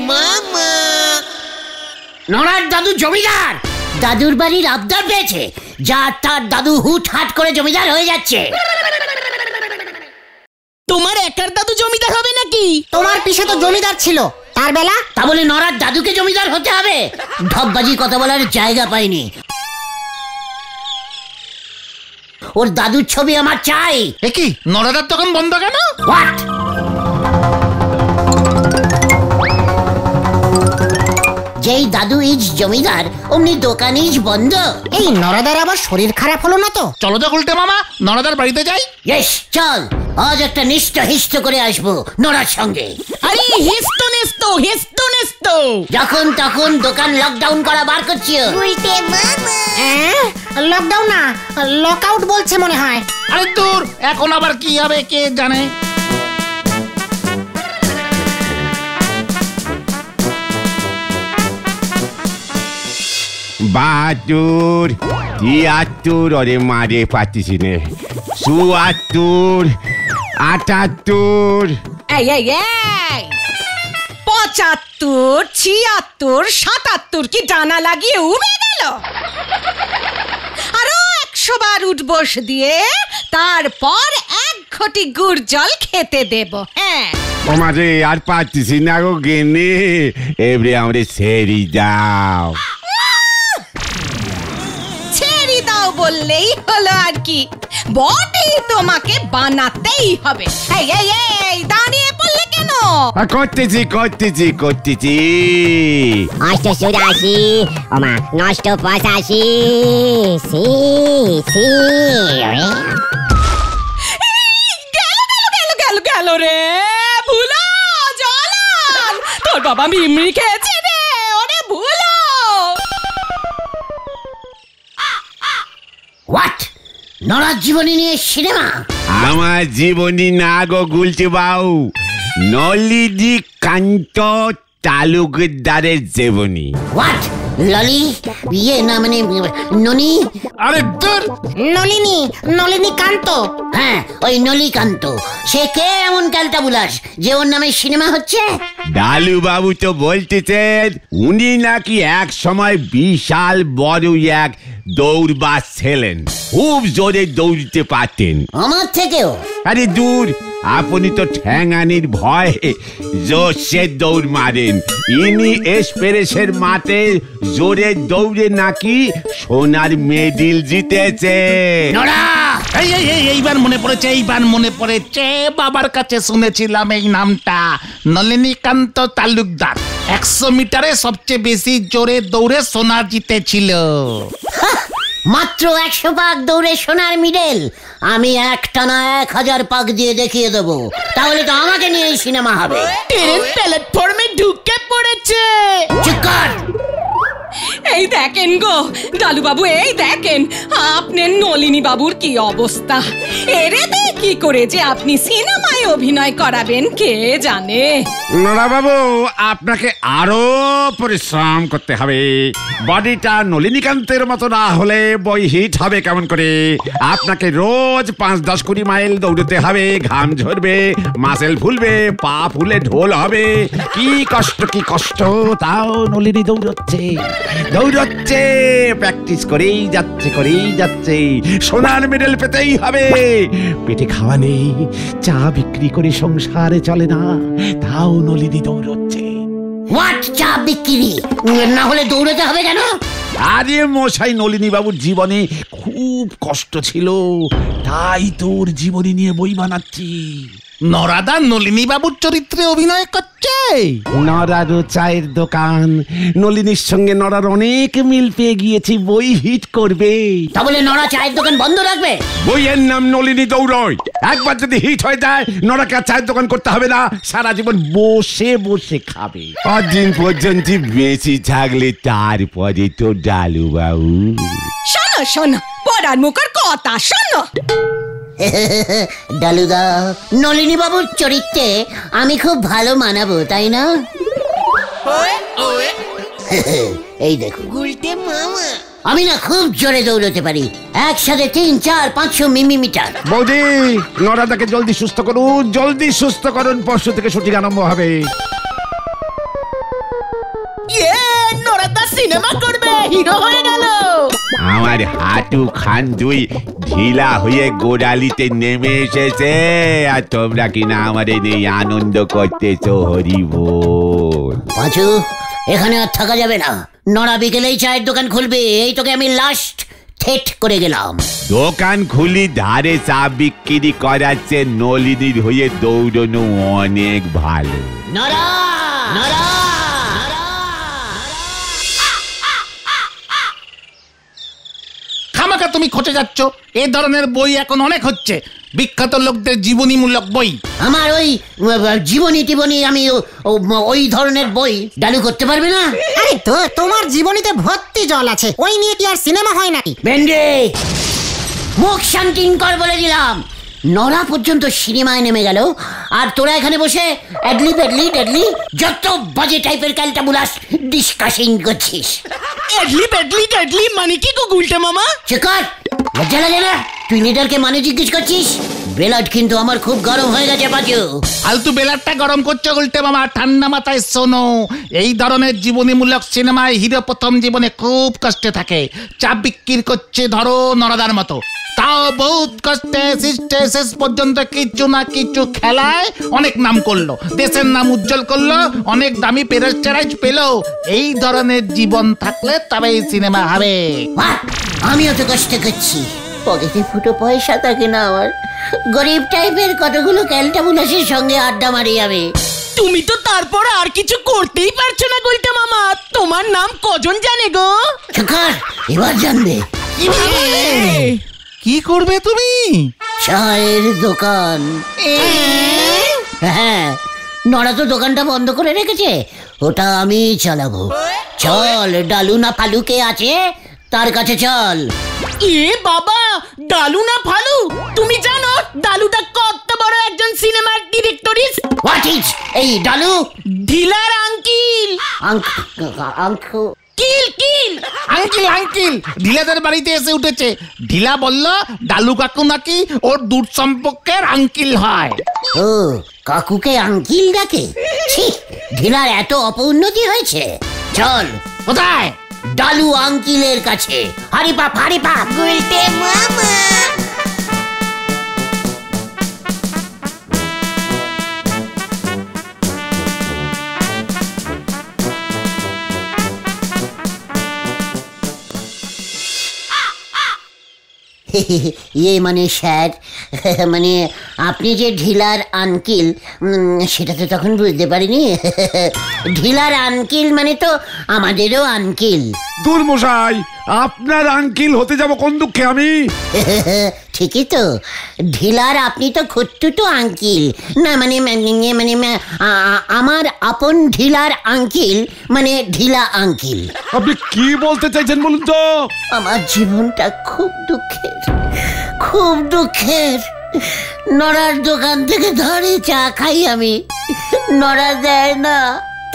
মামা। নড়ার দাদু জমিদার, দাদুর বাড়ির আবদার পেয়েছে, যার তার দাদু হুট হাট করে জমিদার হয়ে যাচ্ছে। তোমার একার দাদু জমিদার হবে নাকি? তোমার পিছে তো জমিদার ছিল, তার বেলা। তা বলে নড়ার দাদুকে জমিদার হতে হবে? ঢপবাজি কথা বলার জায়গা পাইনি। ওর দাদুর ছবি আমার চাই। এ কি, নড়াদার দোকান বন্ধ কেন? হোয়াট? যেই দাদু ইজ জমিদার অমনি দোকান ইজ বন্ধ। এই নরাদার আবার শরীর খারাপ হলো না তো? চলো তো গুলটে মামা, নড়াদার বাড়িতে যাই। ইয়েস, চল। আজ একটা নিষ্ঠ হিষ্ট করে আসবো নড়ার সঙ্গে। আরে হেস্তো নেস্তো, হেস্তো নেস্তো। যখন তখন দোকান লকডাউন করা বার করছিও। লকডাউন না, লক আউট বলছে মনে হয়। আরে দূর, এখন আবার কি হবে কে জানে। বাহাত্তর, ৭৩, ওরে মারে পাচ্ছি নে, ৭৪, ৭৮। এই এই এই ৭৫, ৭৬, ৭৭ কি ডানা লাগিয়ে উবে গেল? আরো ১০০ বার উঠবস দিয়ে তারপর ১ ঘটি গুড় জল খেতে দেব। হ্যাঁ ও মাঝে আর পাচ্ছি না গো গেনে, এবারে আমরা সেরি দাও। ছেড়ে দাও বললেই হলো আর কি, বডি তোমাকে বানাতেই হবে। এই এই এই দাঁড়িয়ে পড়লে কেন? করতেছি করতেছি করতেছি। ৮৮০, ওমা ৯৮৫, সি সি। গেল রে ভুলো জলাল, তোর বাবা মিমরি খেয়েছে রে। ওরে ভুলো। হোয়াট? নড়ার জীবনী নিয়ে সিনেমা? আমার জীবনী না গো গুলটে বাউ, নলিনী কান্ত তালুকদারের জীবনী। হোয়াট? ললি? ইয়ে না মানে ননি? আরে দূর, নলিনী, নলিনী কান্ত। হ্যাঁ, ওই নলিকান্ত। সে কে এমন ক্যালটা বুলাস যে ওর নামে সিনেমা হচ্ছে? ডালু বাবু তো বলতেছেন উনি নাকি এক সময় বিশাল বড় এক দৌড়বাজ ছিলেন, খুব জোরে দৌড়তে পারতেন। আমার থেকেও? আরে দূর, আপনি তো ঠ্যাঙানির ভয়ে জোশে দৌড় মারেন। ইনি এক্সপ্রেসের মাঠে জোরে দৌড়ে নাকি সোনার মেডেল জিতেছে। এই এই এই এইবার মনে পড়েছে, এইবার মনে পড়েছে। বাবার কাছে শুনেছিলাম এই নামটা, নলিনীকান্ত তালুকদার ১০০ মিটারে সবচেয়ে বেশি জোরে দৌড়ে সোনা জিতেছিল। মাত্র ১০০ পাক দৌড়ে সোনার মেডেল? আমি একটানা ১০০০ পাক দিয়ে দেখিয়ে দেবো, তাহলে তো আমাকে নিয়ে সিনেমা হবে। ট্রেন প্ল্যাটফর্মে ঢুকে পড়েছে। চুপ কর। এই দেখেন গো ডালু বাবু, এই দেখেন আপনার নলিনী বাবুর কি অবস্থা। এরে কি করে যে আপনি সিনেমায় অভিনয় করাবেন কে জানে। নোরা বাবু, আপনাকে আরো পরিশ্রম করতে হবে। বডিটা নলিনীকান্তের মতো না হলে বই হিট হবে কেমন করে? আপনাকে রোজ ৫-১০-২০ মাইল দৌড়তে হবে, ঘাম ঝরবে, মাসেল ফুলবে, পা ফুলে ঢোল হবে। কি কষ্ট কি কষ্ট, তাও নলিনী দৌড়চ্ছে দৌড়চ্ছে, প্র্যাকটিস করেই যাচ্ছে করেই যাচ্ছে। সোনার মেডেল পেতেই হবে। পেটে খাওয়া নেই, চা বিক্রি করে সংসারে চলে না, তাও নলিনী দৌড়চ্ছে। হোয়াট? চা বিক্রি না হলে দৌড়াতে হবে কেন? আরে মশাই, নলিনী বাবুর জীবনে খুব কষ্ট ছিল, তাই তোর জীবনী নিয়ে বই বানাচ্ছি। নরাদা নলিনী বাবুর চরিত্রে অভিনয় করছে। নরারও চায়ের দোকান, নলিনীর সঙ্গে নরার অনেক মিল পেয়ে গিয়েছি, বই হিট করবে। তা বলে নড়া চায়ের দোকান বন্ধ রাখবে? বইয়ের নাম নলিনী দৌড়য়, একবার যদি হিট হয়ে যায় নরাকে আর চায়ের দোকান করতে হবে না, সারা জীবন বসে বসে খাবে। কদিন পর্যন্ত বেঁচে থাকলে তারপরে তো ডালু বাবু। শোনো শোনো, পড়ার মুখের কথা শোনো। ডালুদা, নলিনী বাবুর চরিত্রে আমি খুব ভালো মানাবো, তাই না? এই দেখো গুলটে মামা, আমি না খুব জোরে দৌড়তে পারি, একসাথে ৩-৪-৫০০ মিলিমিটার। বৌদি, নরাদাকে জলদি সুস্থ করুন, জলদি সুস্থ করুন, পরশু থেকে শুটিং আরম্ভ হবে। সিনেমা করবে, হিরো হয়ে গেল। আমার হাঁটু খান দুই ঢিলা হয়ে গোড়ালিতে নেমে এসেছে, আর তোমরা কিনা আমাদের এই আনন্দ করতেছো। হরি বল। পাঁচু, এখানে আর থাকা যাবে না। নড়া বিকেলেই চায়ের দোকান খুলবে, এই তোকে আমি লাস্ট থেট করে গেলাম। দোকান খুলি ধারে চা বিক্রি করাচ্ছে, নলিনীর হয়ে দৌড়নো অনেক ভালো। নড়া নড়া খামাকা তুমি খচে যাচ্ছ। এ ধরনের বই এখন অনেক হচ্ছে, বিখ্যাত লোকদের জীবনীমূলক বই। আমার ওই জীবনী টিবনী আমি ওই ধরনের বই ডালু করতে পারবে না। আরে তোমার জীবনীতে ভর্তি জল আছে, ওই নিয়ে কি আর সিনেমা হয় নাকি? বেন্ডে, মুখ শান্তিন কর বলে দিলাম। নড়া পর্যন্ত সিনেমায় নেমে গেল, আর তোরা এখানে বসে অ্যাডলি প্যাডলি ডেডলি যত বাজে টাইপের ক্যালটাবুলাস ডিসকাশিং করছিস। এডলি পেডলি টেডলি মানে কি গো গুলটে মামা? চেকার, লজ্জা লাগে না? তুই লিডারকে মানে জিজ্ঞেস করছিস? বেলাট কিন্তু আমার খুব গরম হয়ে গেছে বাজু। ফালতু বেলারটা গরম করছো উল্টে মামা। ঠান্ডা মাথায় শোনো, এই ধরনের জীবনীমূলক সিনেমায় হিরো প্রথম জীবনে খুব কষ্টে থাকে। চা বিক্রি করছে ধরো নরদার মতো, তাও বহুত কষ্টে সৃষ্টে শেষ পর্যন্ত কিছু না কিছু খেলায় অনেক নাম করলো, দেশের নাম উজ্জ্বল করলো, অনেক দামি প্রেস্টাইজ পেলো। এই ধরনের জীবন থাকলে তবে এই সিনেমা হবে। আমিও তো কষ্ট করছি, পকেটে ফুটো পয়সা থাকে না আমার। গরিব টাইপের কতগুলো ক্যালটাবুলাসের সঙ্গে আড্ডা মারি আমি। তুমি তো তারপর আর কিছু করতেই পারছো না গুলটে মামা। তোমার নাম কজন জানে গো? চেকার, এবার জানবে। কি করবে তুমি? চায়ের দোকান। হ্যাঁ, নড়া তো দোকানটা বন্ধ করে রেখেছে, ওটা আমি চালাবো। চল, ডালু না ফালু কে আছে তার কাছে চল। এ বাবা, ডালু না ফালু? তুমি জানো ডালুটা কত বড় একজন সিনেমার ডিরেক্টরিস? হোয়াট ইজ এই ডালু? ঢিলার আঙ্কিল। কিল কিল আঙ্কিল আঙ্কিল ঢিলাদের বাড়িতে এসে উঠেছে। ঢিলা বলল ডালু কাকু নাকি ওর দূর সম্পর্কের আঙ্কিল হয়। ও, কাকুকে আঙ্কিল ডাকে? ছি, ঢিলার এত অপউন্নতি হয়েছে। চল। কোথায়? ডালু আঙ্কিলের কাছে। হারি পাপ হারি পাপ। গুলটে মামা। ইয়ে মানে স্যার, মানে আপনি যে ঢিলার আঙ্কিল সেটা তো তখন বুঝতে পারিনি। ঢিলার আঙ্কিল মানে তো আমাদেরও আঙ্কিল। দূর মশাই, আপনার আঙ্কিল হতে যাব কোন দুঃখে আমি? ঠিকই তো, ঢিলার আপনি তো খুট্টুটো আঙ্কিল না, মানে আমার আপন ঢিলার আঙ্কিল মানে ঢিলা আঙ্কিল। আপনি কি বলতে চাইছেন বলুন তো? আমার জীবনটা খুব দুঃখের, খুব দুঃখের। নড়ার দোকান থেকে ধারে চা খাই আমি, নড়া দেয় না।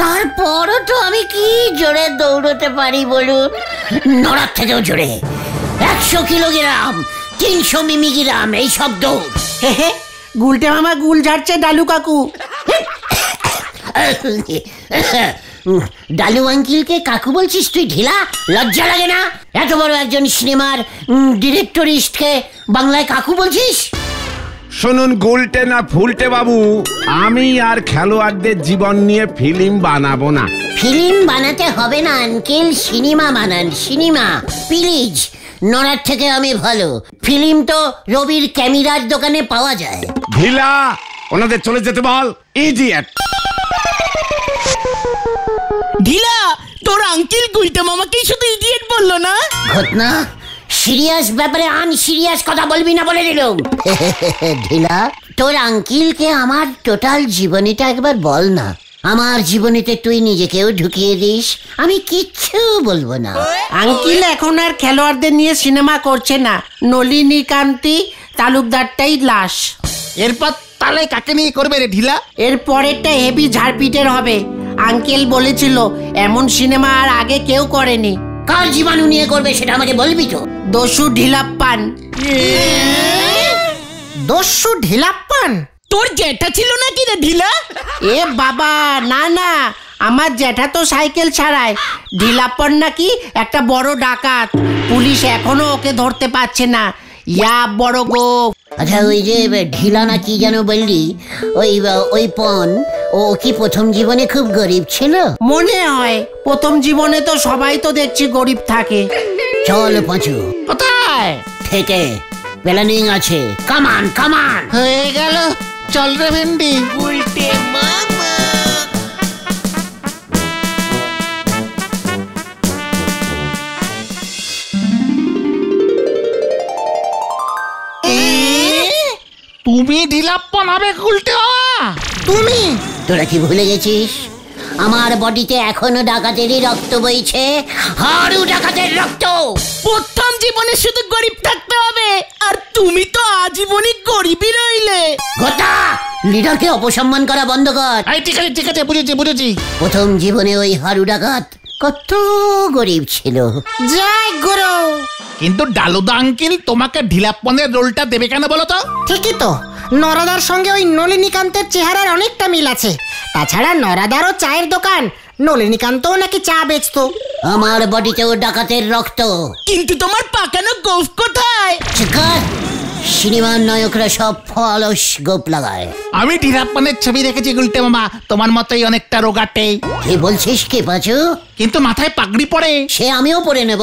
তারপরও তো আমি কি জোরে দৌড়তে পারি বলুন? নড়ার থেকেও জোরে 100 কিলোগ্রাম, 300 মিমিগ্রাম এইসব দৌড়। গুলটে মামা গুল ঝাড়ছে ডালু কাকু। ডালু আঙ্কিলকে কাকু বলছিস তুই ঢিলা? লজ্জা লাগে না? এত বড় একজন সিনেমার ডিরেক্টরিস্টকে বাংলায় কাকু বলছিস? শুনুন গুলটে না ফুলটে বাবু, আমি আর খেলোয়াড়দের জীবন নিয়ে ফিল্ম বানাবো না। ফিল্ম বানাতে হবে না আঙ্কেল, সিনেমা বানান, সিনেমা প্লিজ। নড়ার থেকে আমি ভালো। ফিল্ম তো রবির ক্যামেরার দোকানে পাওয়া যায়। ঢিলা, ওনাদের চলে যেতে বল। ইডিয়েট। ঢিলা, তোর আঙ্কিল গুলটে মামাকেই শুধু ইডিয়েট বললো না? ঘটনা সিরিয়াস ব্যাপারে আনসিরিয়াস কথা বলবি না বলে দিলুম। ঢিলা, তোর আঙ্কিলকে আমার টোটাল জীবনীটা একবার বল না। আমার জীবনীতে তুই নিজেকেও ঢুকিয়ে দিস, আমি কিচ্ছু বলবো না। আঙ্কিল এখন আর খেলোয়াড়দের নিয়ে সিনেমা করছে না, নলিনী কান্তি তালুকদারটাই লাশ। এরপর তাহলে কাকে নিয়ে করবে রে ঢিলা? এর পরেরটা হেভি ঝাড়পিটের হবে। আঙ্কেল বলেছিল এমন সিনেমা আর আগে কেউ করেনি। কার জীবাণু নিয়ে করবে সেটা আমাকে বলবি তো। দস্যু ঢিলাপ্পান। দস্যু ঢিলাপ্পান? তোর জেঠা ছিল নাকি রে ঢিলা? এ বাবা, না না, আমার জ্যাঠা তো সাইকেল ছাড়ায়। ঢিলাপ্পন নাকি একটা বড় ডাকাত, পুলিশ এখনো ওকে ধরতে পারছে না। ইয়া বড় গো। আচ্ছা ওই যে ঢিলা না কি যেন বললি, ওই পন ও কি প্রথম জীবনে খুব গরিব ছিল? মনে হয় প্রথম জীবনে তো সবাই তো দেখছি গরিব থাকে। চল পাঁচু। কোথায়? থেকে প্ল্যানিং আছে, কামান কামান। হয়ে গেল, চল রে ভেন্ডি। উল্টে মামা। তুমি ঢিলাপ্পন হবে গুলটে মামা? তুমি? তোরা কি ভুলে গেছিস আমার বডিতে এখনো ডাকাতেরই রক্ত বইছে, হাড়ু ডাকাতের রক্ত। প্রথম জীবনে শুধু গরিব থাকতে হবে, আর তুমি তো আজীবনই গরিবই রইলে। গোটা লিডারকে অপসম্মান করা বন্ধ কর। এই ঠিক আছে বুঝেছি। প্রথম জীবনে ওই হাড়ু ডাকাত কত গরিব ছিল। জয় গুরু। কিন্তু ডালুদা আঙ্কেল তোমাকে ঢিলাপ্পনের রোলটা দেবে কেন বলো তো? ঠিকই তো, নরাদার সঙ্গে ওই নলিনীকান্তের চেহারার অনেকটা মিল আছে। তাছাড়া নরাদারও চায়ের দোকান, নলিনীকান্তও নাকি চা বেচতো। আমার বডিতেও ডাকাতের রক্ত। কিন্তু তোমার পাকানো গোফ কোথায়? চিকার, সিনেমার নায়করা সব ফলস গোপ লাগায়। আমি ঢিলাপ্পনের ছবি দেখেছি গুলটে মামা, তোমার মতোই অনেকটা রোগাটে। কি বলছিস কি পাচু? কিন্তু মাথায় পাগড়ি পরে। সে আমিও পরে নেব।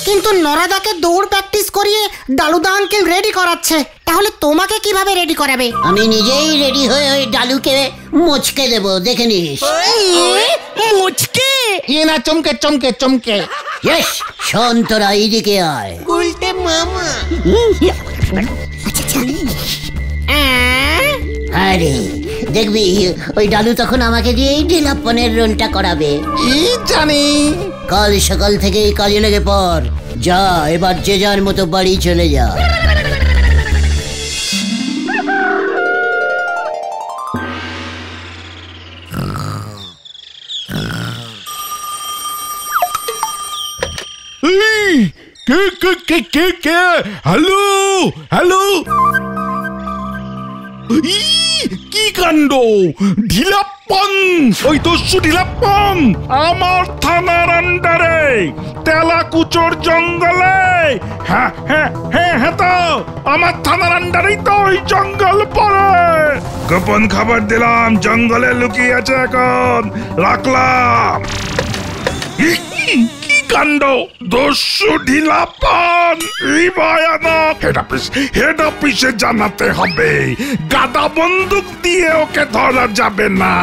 কিন্তু নরাদাকে দৌড় প্র্যাকটিস করিয়ে ডালুদা আঙ্কেল রেডি করাচ্ছে, তাহলে তোমাকে কিভাবে রেডি করাবে? আমি নিজেই রেডি হয়ে ওই ডালুকে মুচকে দেব, দেখে নিস। মুচকে? না, চমকে। ইয়েস, শোন তোরা এইদিকে আয়। উল্টে মামা। আরে দেখবি ওই ডালু তখন আমাকে দিয়েই ঢিলাপ্পনের রোলটা করাবে। কি জানি। কাল সকাল থেকেই কাজে লেগে পড়। যা, এবার যে যার মতো বাড়ি চলে যা। কে হ্যালো কি কাণ্ড! ঢিলাপ্পন, ওই দস্যু ঢিলাপ্পন আমার থানার আন্ডারে তেলাকুচোর জঙ্গলে। হ্যাঁ তো আমার থানার আন্ডারেই তো ওই জঙ্গল পড়ে। গোপন খবর দিলাম, জঙ্গলে লুকিয়ে আছে, এখন রাখলাম। কি কাণ্ড! দস্যু ঢিলাপ্পন ভয়ানক। হেড অফিসে জানাতে হবে, গাদা বন্দুক দিয়ে ওকে ধরা যাবে না।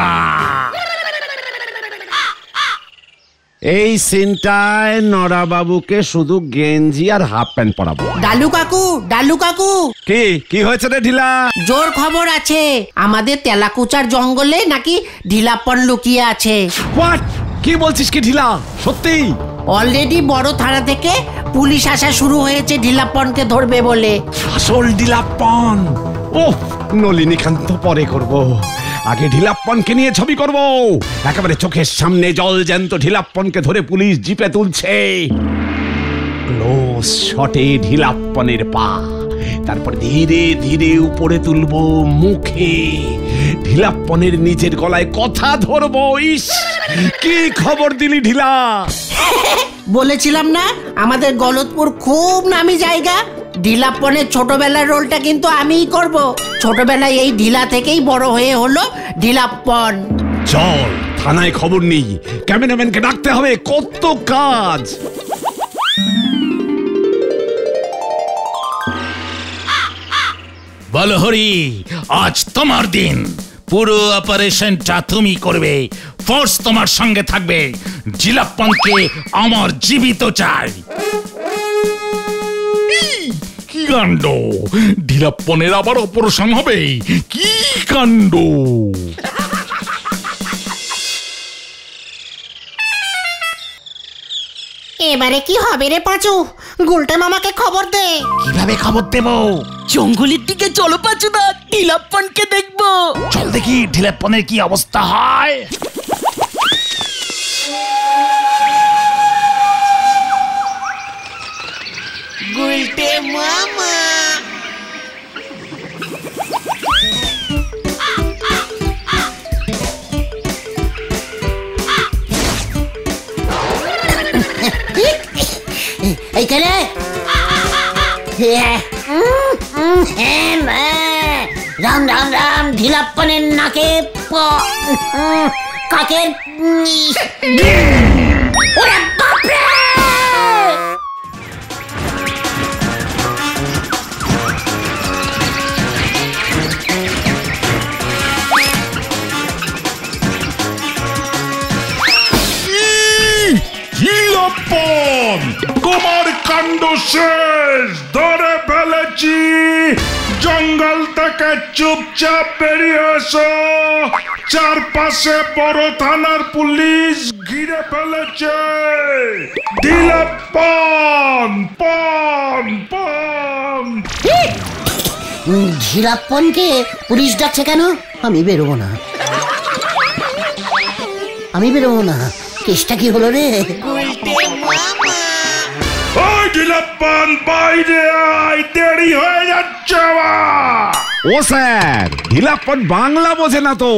এই সিনটায় নরা বাবুকে শুধু গেঞ্জি আর হাফ প্যান্ট পরাবো। ডালু কাকু কি হয়েছে রে ঢিলা? জোর খবর আছে, আমাদের তেলাকুচার জঙ্গলে নাকি ঢিলাপ্পন লুকিয়ে আছে। হোয়াট? কি বলছিস কি ঢিলা? সত্যি? অলরেডি বড় থানা থেকে পুলিশ আসা শুরু হয়েছে ঢিলাপ্পনকে ধরবে বলে। আসল ঢিলাপ্পন? ওহ, নলিনীকান্ত পরে করব, আগে ঢিলাপ্পনকে নিয়ে ছবি করব। একেবারে চোখের সামনে জল জ্যান্ত ঢিলাপ্পনকে ধরে পুলিশ জিপে তুলছে। ক্লোজ শটে ঢিলাপ্পনের পা, তারপর ধীরে ধীরে উপরে তুলবো মুখে। ঢিলাপ্পনের নিজের গলায় কথা ধরবো। ইস, কি খবর দিলি ঢিলা! বলেছিলাম না আমাদের গলতপুর খুব নামি জায়গা। ঢিলাপ্পনের ছোটবেলার রোলটা কিন্তু আমিই করব। ছোটবেলায় এই ঢিলা থেকেই বড় হয়ে হলো ঢিলাপ্পন। চল থানায় খবর নেই, ক্যামেরাম্যানকে ডাকতে হবে, কত কাজ। বলো হরি, আজ তোমার দিন। পুরো অপারেশনটা তুমি করবে, ফোর্স তোমার সঙ্গে থাকবে। ঢিলাপ্পনকে আমার জীবিত চাই। কি কাণ্ড! ঢিলাপ্পনের আবার অপারেশন হবে? কি কাণ্ড! এবারে কি হবে রে পাঁচু? গুলটে মামাকে খবর দে। কিভাবে খবর দেব? জঙ্গলের দিকে চলো পাচুদা, ঢিলাপ্পনকে দেখবো। চল দেখি ঢিলাপ্পনের কি অবস্থা হয়। উল্টে মামা। রাম রাম রাম ঢিলাপ্পনের নাকে কাকের ওরে বাপরে! ঢিলাপ্পন, তোমার কাণ্ড শেষ, ধরে ফেলেছি। জঙ্গল থেকে চুপচাপ বেরিয়ে এসো, চারপাশে বড় থানার পুলিশ ঘিরে ফেলেছে। ঢিলাপ্পন, পন পন। ঢিলাপ্পনকে পুলিশ ডাকছে কেন? আমি বেরোবো না, আমি বেরোবো না। কেসটা কি হলো রে? ওই ঢিলাপ্পন, বাইরে আয়, দেরি হয়ে যাচ্ছে আমার। ও স্যার, ঢিলাপ্পন বাংলা বোঝে না তো।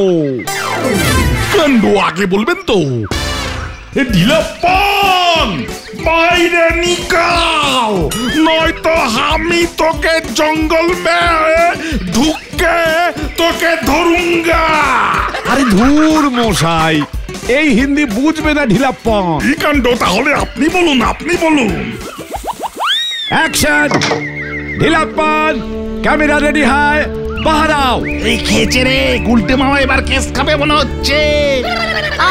কাণ্ড আগে বলবেন তো। ঢিলাপ্পন, বাইরে নিকাল, নয়তো আমি তোকে জঙ্গল में ঢুকে তোকে ধরুঙ্গা। আরে ধুর মশাই, এই হিন্দি বুঝবে না ঢিলাপ্পন। কি কাণ্ড, তাহলে আপনি বলুন, আপনি বলুন। অ্যাকশন! ঢিলাপ্পন, ক্যামেরা রেডি হয়, বাহার আও। এই খেয়েছে রে, গুলটে মামা এবার কেস খাবে মনে হচ্ছে।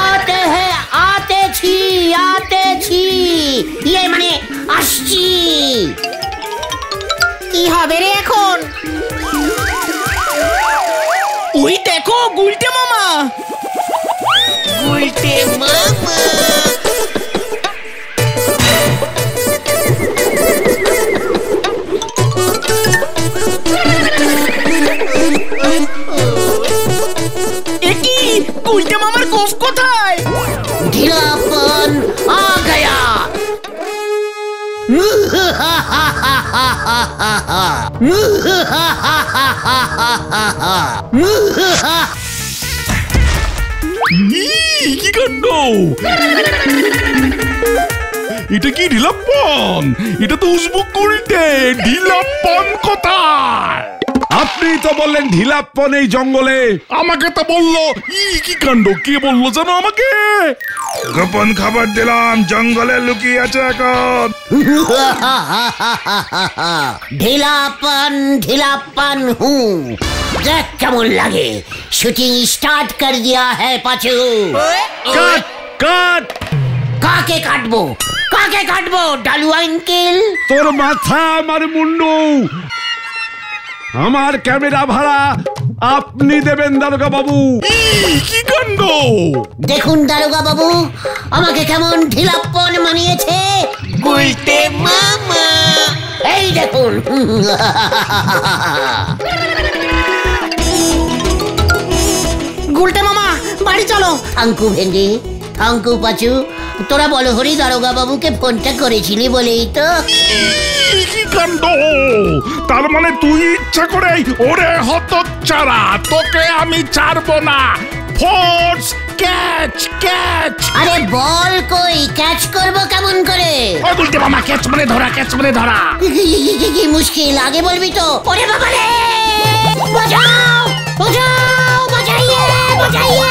আতে হে, আতেছি, আতেছি, ইয়ে মানে আসছি। কি হবে রে এখন? ওই দেখো গুলটে মামা। গুলটে মামা। একি গুলটে মামার গোফ কোথায়? ঢিলাপ্পন আ গয়া। কি কাণ্ড, এটা কি ঢিলাপ্পন? এটা তো উসবুক গুলটে। ঢিলাপ্পন কোথায়? আপনি তো বললেন ঢিলাপ্পন এই জঙ্গলে। আমাকে তো বললো। কি কাণ্ড, কে বললো জানো আমাকে? গোপন খবর দিলাম, জঙ্গলে লুকিয়ে আছে এখন। ঢিলাপ্পন, ঢিলাপ্পন হুঁ। দেখ কেমন লাগে। শুটিং স্টার্ট कर दिया है পাচু। কাট কাট! কাকে কাটবো, কাকে কাটবো? ডালু আঙ্কেল। তোর মাথা আমার মুন্ডু। আমার ক্যামেরা ভাড়া আপনি দেবেন দারোগা বাবু। কি কাণ্ড! দেখুন দারোগা বাবু, আমাকে কেমন ঢিলাপ্পন মানিয়েছে। গুলটে মামা। এই দেখুন। গুলটে মামা, বাড়ি চলো। থাঙ্কু ভেন্ডি, থাঙ্কু পাচু। তোরা বলো হরি দারোগা বাবুকে ফোনটা করেছিলি বলেই তো। কি কাণ্ড! তার মানে তুই ইচ্ছা করে? ওরে হতচ্ছাড়া, তোকে আমি ছাড়বো না। Force catch, catch. আরে বল কই, ক্যাচ করবো কেমন করে? ও গুলটে মামা, ক্যাচ মানে ধরা, ক্যাচ মানে ধরা। কি মুশকিল, আগে বলবি তো। ওরে বাবা রে, বাঁচাও, বাঁচাও, বাঁচাইয়ে, বাঁচাইয়ে।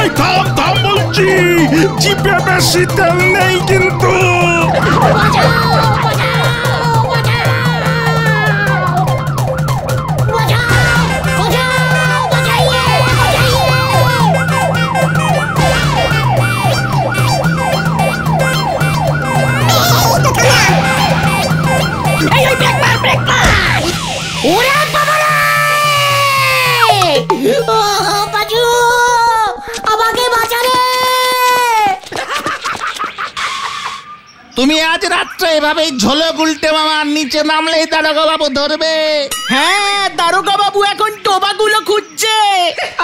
এই থাম থাম বলছি, জিপে বেশি তেল নেই কিন্তু। বাঁচাও, বাঁচাও, বাঁচাও। বাঁচাও, বাঁচাও, বাঁচাইয়ে, বাঁচাইয়ে। এই ওই ব্রেক মার, ব্রেক মার। ওরে বাবা রে! ও পাচু, আমাকে বাঁচা রে! তুমি আজ রাত্রে এভাবেই ঝোলো গুলটে মামার নিচে নামলেই দারোগা বাবু ধরবে। হ্যাঁ, দারোগা বাবু এখন টোবাগুলো খুঁজছে।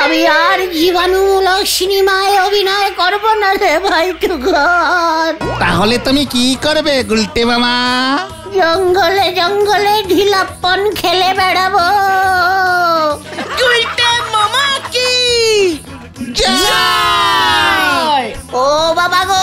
আমি আর জীবাণুমূলক সিনেমায় অভিনয় করব না রে ভাই টুকর। তাহলে তুমি কি করবে গুলটে মামা? জঙ্গলে জঙ্গলে ঢিলাপ্পন খেলে বেড়াবো। গুলটে মামা কি জয়! ও বাবা গো,